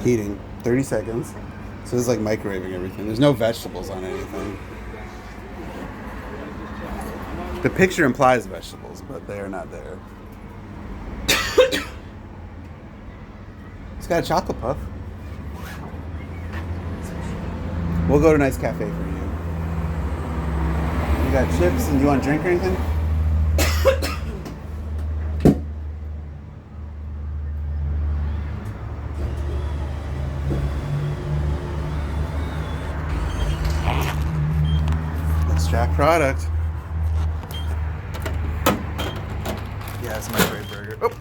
Heating. 30 seconds. So this is like microwaving everything. There's no vegetables on anything. The picture implies vegetables, but they are not there. It's got a chocolate puff. We'll go to a nice cafe for you. You got chips and you want a drink or anything? Extract product. Yeah, it's a microwave burger. Oh.